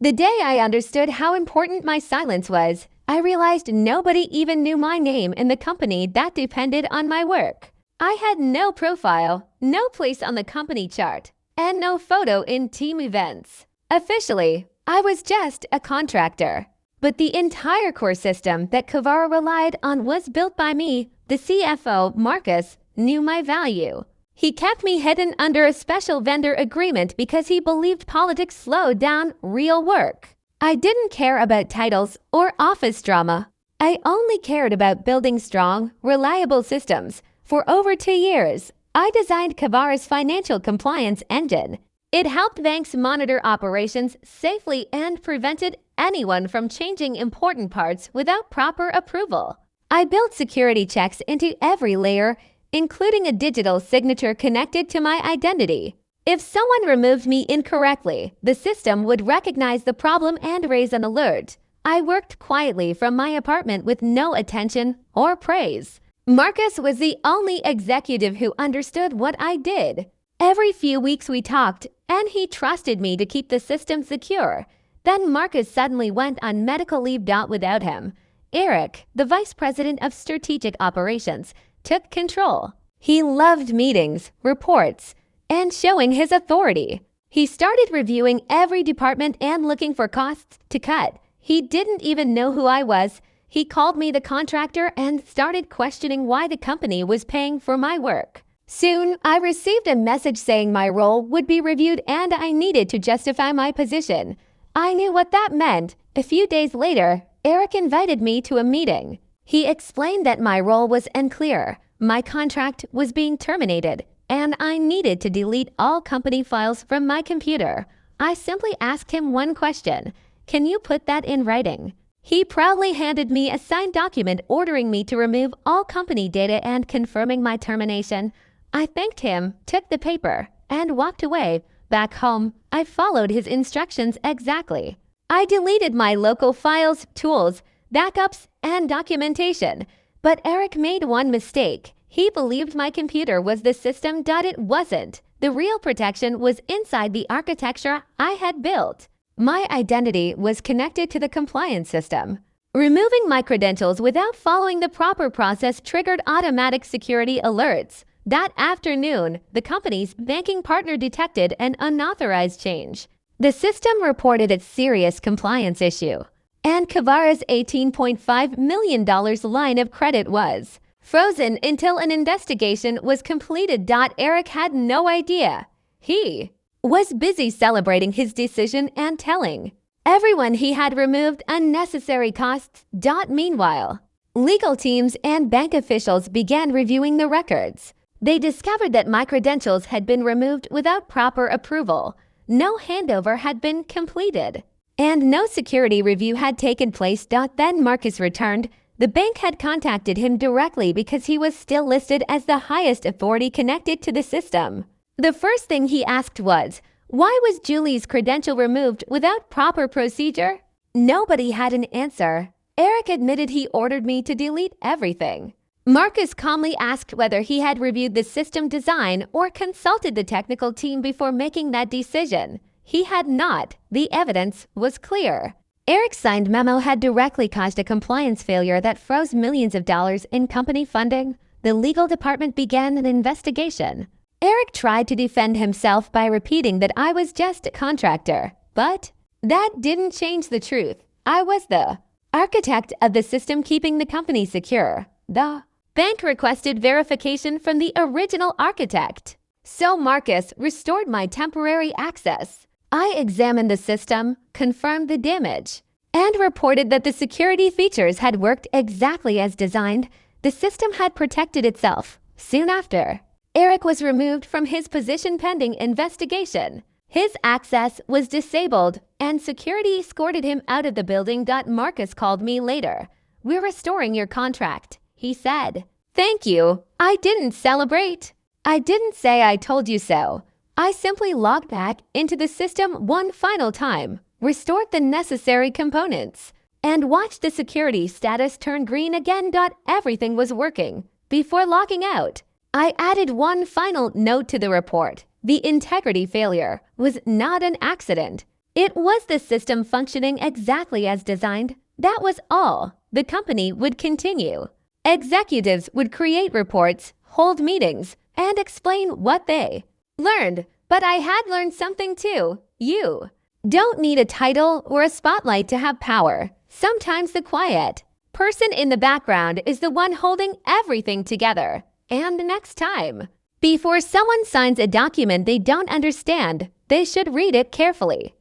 The day I understood how important my silence was, I realized nobody even knew my name in the company that depended on my work. I had no profile, no place on the company chart, and no photo in team events. Officially, I was just a contractor. But the entire core system that Kavara relied on was built by me. The CFO, Marcus, knew my value. He kept me hidden under a special vendor agreement because he believed politics slowed down real work. I didn't care about titles or office drama. I only cared about building strong, reliable systems. For over 2 years, I designed Kavara's financial compliance engine. It helped banks monitor operations safely and prevented anyone from changing important parts without proper approval. I built security checks into every layer, including a digital signature connected to my identity. If someone removed me incorrectly, the system would recognize the problem and raise an alert. I worked quietly from my apartment with no attention or praise. Marcus was the only executive who understood what I did. Every few weeks we talked, and he trusted me to keep the system secure. Then Marcus suddenly went on medical leave. Without him, Eric, the vice president of strategic operations, took control. He loved meetings, reports, and showing his authority. He started reviewing every department and looking for costs to cut. He didn't even know who I was. He called me the contractor and started questioning why the company was paying for my work. Soon, I received a message saying my role would be reviewed and I needed to justify my position. I knew what that meant. A few days later, Eric invited me to a meeting. He explained that my role was unclear, my contract was being terminated, and I needed to delete all company files from my computer. I simply asked him one question: "Can you put that in writing?" He proudly handed me a signed document ordering me to remove all company data and confirming my termination. I thanked him, took the paper, and walked away. Back home, I followed his instructions exactly. I deleted my local files, tools, backups, and documentation. But Eric made one mistake. He believed my computer was the system. It wasn't. The real protection was inside the architecture I had built. My identity was connected to the compliance system. Removing my credentials without following the proper process triggered automatic security alerts. That afternoon, the company's banking partner detected an unauthorized change. The system reported a serious compliance issue, and Kavara's $18.5 million line of credit was frozen until an investigation was completed. Eric had no idea. He was busy celebrating his decision and telling everyone he had removed unnecessary costs. Meanwhile, legal teams and bank officials began reviewing the records. They discovered that my credentials had been removed without proper approval. No handover had been completed, and no security review had taken place. Then Marcus returned. The bank had contacted him directly because he was still listed as the highest authority connected to the system. The first thing he asked was, why was Julie's credential removed without proper procedure? Nobody had an answer. Eric admitted he ordered me to delete everything. Marcus calmly asked whether he had reviewed the system design or consulted the technical team before making that decision. He had not. The evidence was clear. Eric's signed memo had directly caused a compliance failure that froze millions of dollars in company funding. The legal department began an investigation. Eric tried to defend himself by repeating that I was just a contractor, but that didn't change the truth. I was the architect of the system keeping the company secure. The bank requested verification from the original architect, so Marcus restored my temporary access. I examined the system, confirmed the damage, and reported that the security features had worked exactly as designed. The system had protected itself. Soon after, Eric was removed from his position pending investigation. His access was disabled, and security escorted him out of the building. Marcus called me later. "We're restoring your contract," he said. "Thank you." I didn't celebrate. I didn't say I told you so. I simply logged back into the system one final time, restored the necessary components, and watched the security status turn green again. Everything was working. Before logging out, I added one final note to the report. The integrity failure was not an accident. It was the system functioning exactly as designed. That was all. The company would continue. Executives would create reports, hold meetings, and explain what they learned. But I had learned something too. You don't need a title or a spotlight to have power. Sometimes the quiet person in the background is the one holding everything together. And next time, before someone signs a document they don't understand, they should read it carefully.